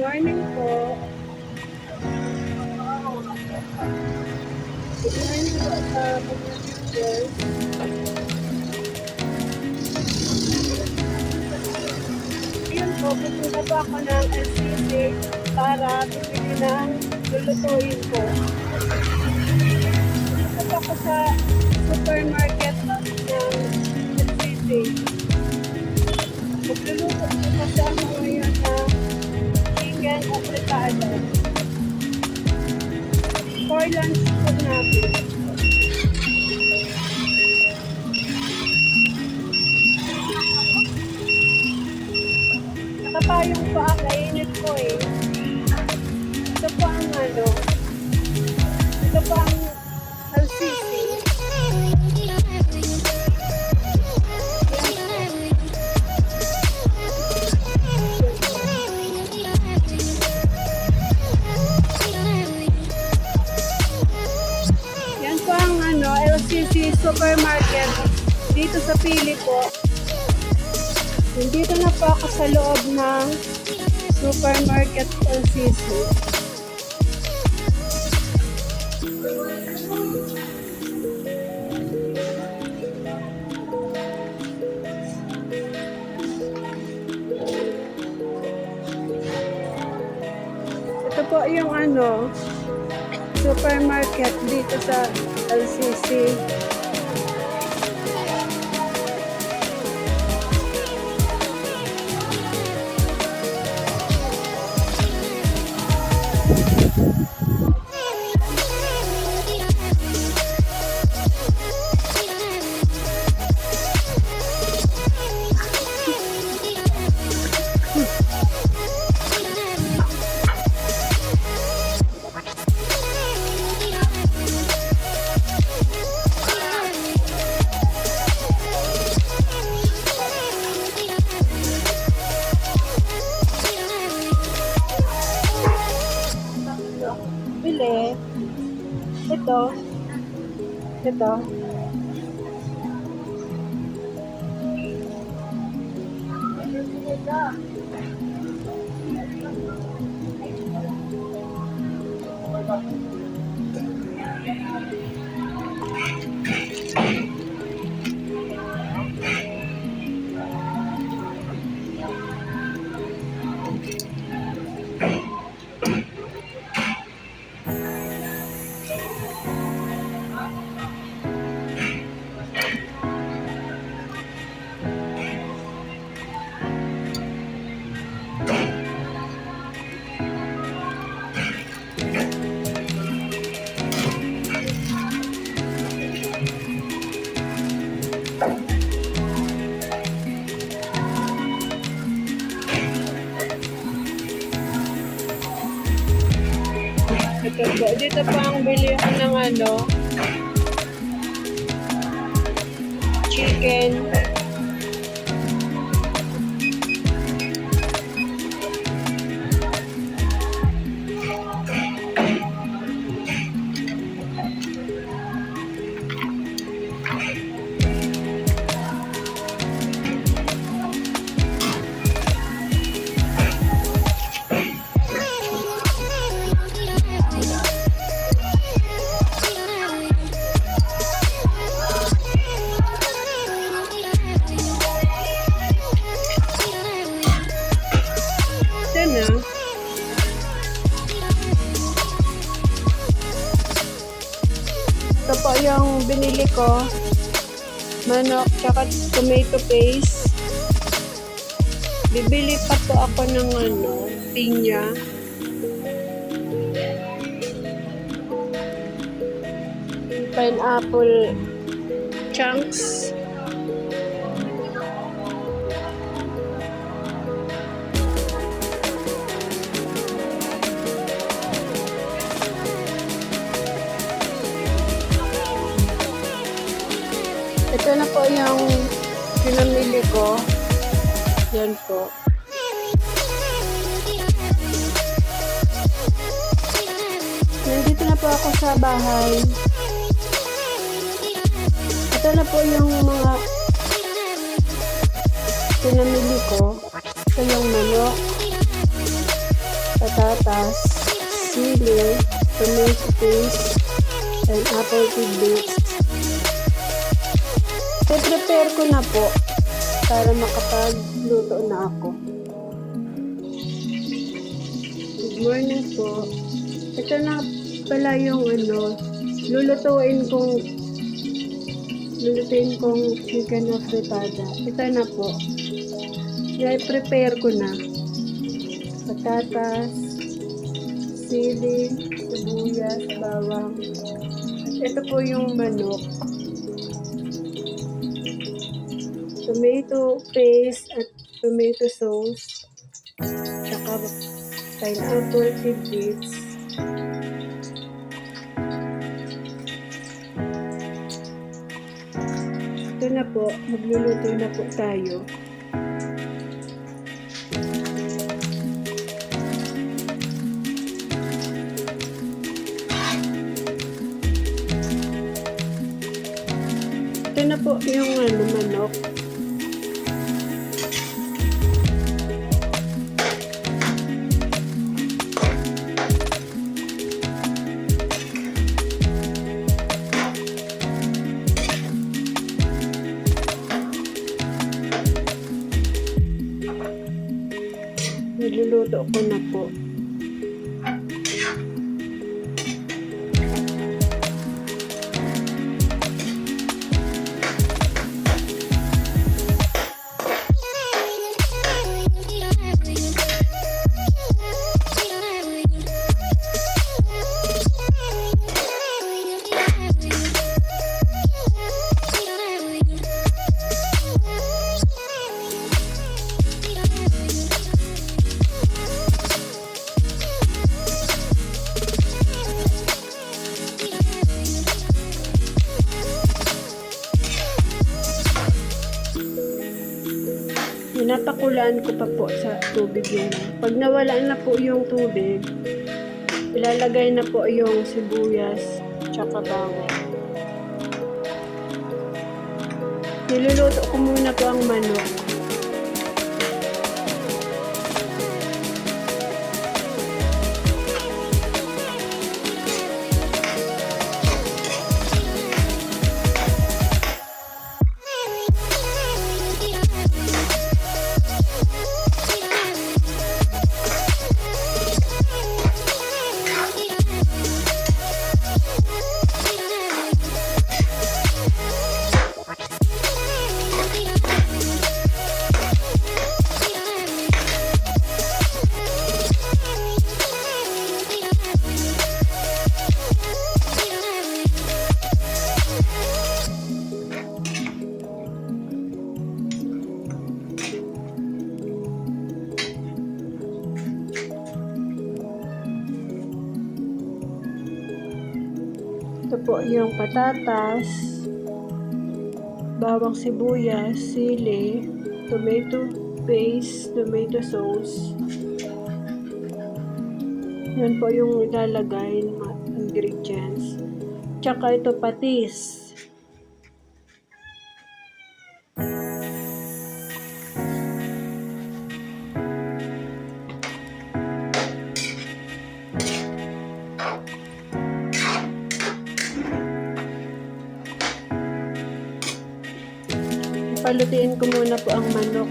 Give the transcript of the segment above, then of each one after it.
morning po. Good morning po sa mga viewers. Ayun po, pupunta po ako ng LCC para bumili ng lulutuin po. Punta ako sa supermarket ng LCC. Magluluto po kasi ako ngayon ng chicken apretado. For lunch po natin. Nakapayong pa ang kainit ko eh. Ito po ang ito po ang LCC. Yan po ang LCC supermarket dito sa Pili po. Nandito na po ako sa loob ng supermarket LCC. Ito po yung supermarket dito sa LCC. Bili. Ito. Ito po. Dito pa ang bili ko ng chicken. Ito po yung binili ko. Manok, tsaka tomato paste. Bibili pa po ako ng pinya. Pineapple chunks. Ito na po yung pinamili ko. Yan po. Nandito na po ako sa bahay. Ito na po yung mga pinamili ko. Ito yung manok. patatas, sili, tomato paste, and apple tidbits. I-prepare ko na po para makapagluto na ako. Good morning po. Ito na pala yung lulutuin kong chicken na fritada. Ito na po. I-prepare ko na. Patatas, sili, sibuyas, bawang. At ito po yung manok. Tomato paste at tomato sauce. Tsaka pineapple tidbits. Ito na po, magluluto na po tayo. Ito na po yung manok. Niluluto ko na po. Pinapakulaan ko pa po sa tubig yun. Pag nawala na po yung tubig, ilalagay na po yung sibuyas tsaka bawang. Niluluto ko muna po ang manok. Ito po yung patatas, bawang sibuyas, sili, tomato paste, tomato sauce. Yan po yung ilalagay ng mga ingredients. Tsaka ito patis. Palutuin ko muna po ang manok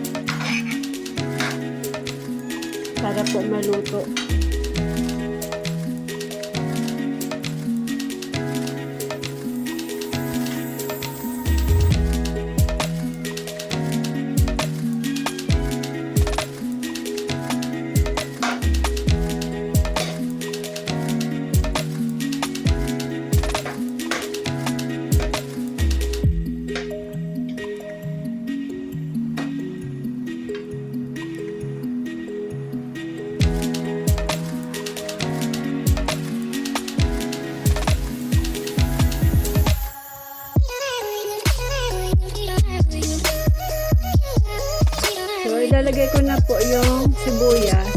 para po maluto. Ilalagay ko na po yung sibuyas.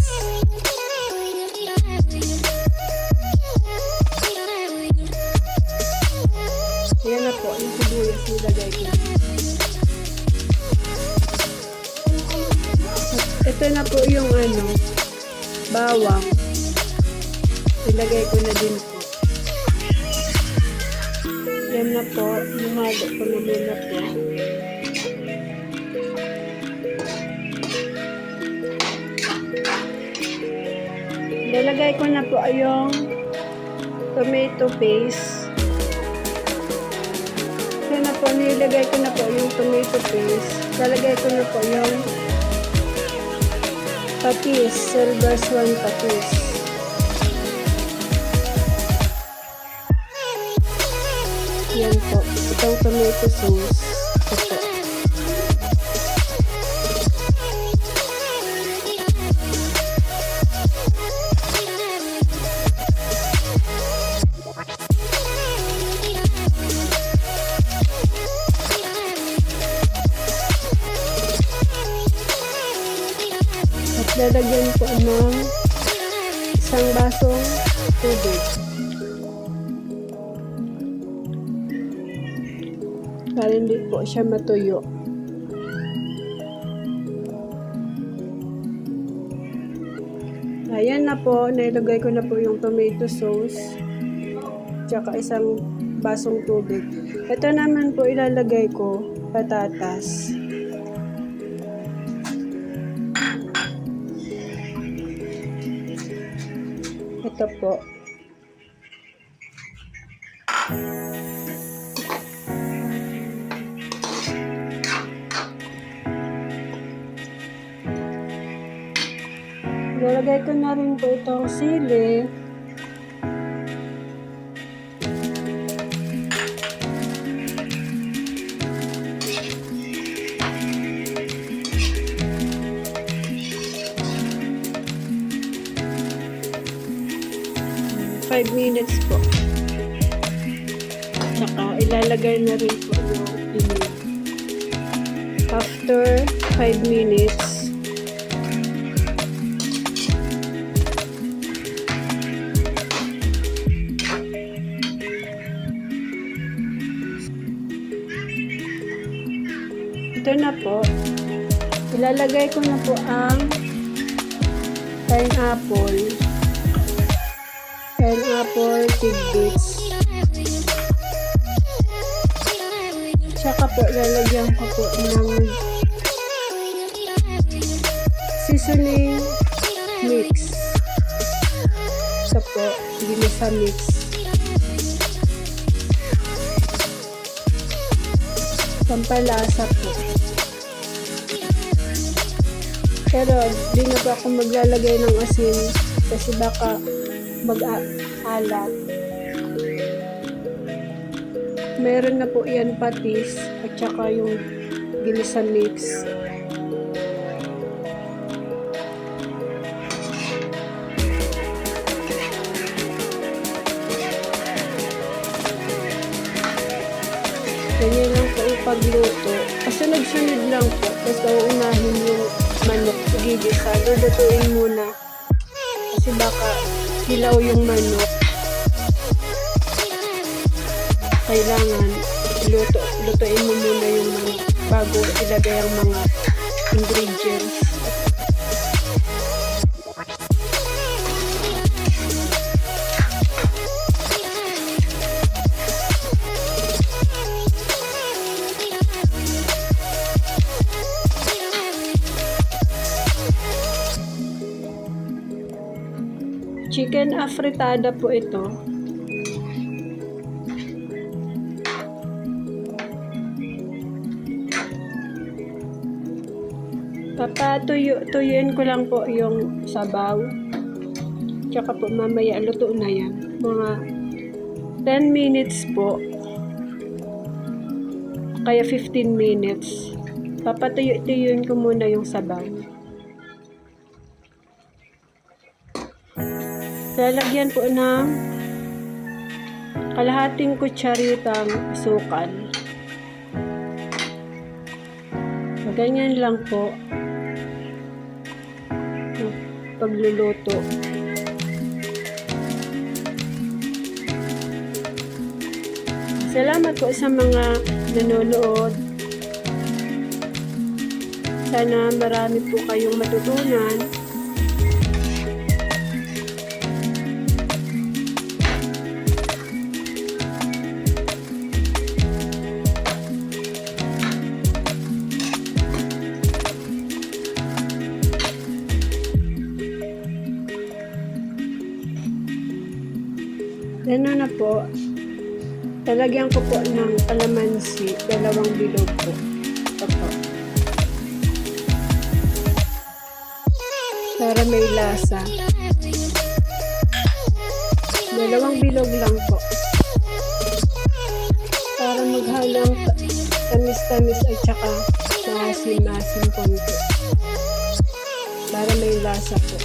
Ayan na po, yung sibuyas nilagay ko. Ito na po yung bawang. ilagay ko na din po. Yan na po, lumalo ko na muna po. Lalagay ko na po yung tomato paste. Yan na po, nilagay ko na po yung tomato paste. Lalagay ko na po yung patis, silver swan patis. Yan po, itong tomato sauce. Ito. At lalagyan po ng isang basong tubig. Para hindi po siya matuyo. Ayan na po, nailagay ko na po yung tomato sauce. Tsaka isang basong tubig. Ito naman po ilalagay ko, patatas. Ito po. Lalagay ko na rin po itong sili. Five minutes po. Tsaka ilalagay na rin po yung pinig. After 5 minutes, ito na po, ilalagay ko na po ang pineapple tidbits. Tsaka po, lalagyan ko po ng seasoning mix. Ito po, ginisa mix. Pampalasa po. Pero di na po ako maglalagay ng asin kasi baka mag-alat. Meron na po yan patis at saka yung ginisa mix. Ganyan lang po ipagluto. Kasunod-sunod lang po. Tapos uunahin yung manok. Gigisa. Lutuin muna. Kasi baka hilaw yung manok. Kailangan lutuin mo muna yung manok bago ilagay ang mga ingredients. Chicken afritada po ito. Tuyuin ko lang po yung sabaw. Tsaka po mamaya luto na yan. Mga 10 minutes po. Kaya 15 minutes. Tuyuin ko muna yung sabaw. Lalagyan po ng kalahating kutsaritang asukal. Ganyan lang po pagluluto. Salamat po sa mga nanonood. Sana marami po kayong matutunan. po, talagyan ko po ng kalamansi, 2 bilog po. Ito po. Para may lasa. 2 bilog lang po. Para maghalang tamis-tamis at saka maasim-asim konti. Para may lasa po.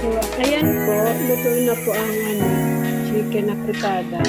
So, ayan po, luto na po ang chicken na fritada.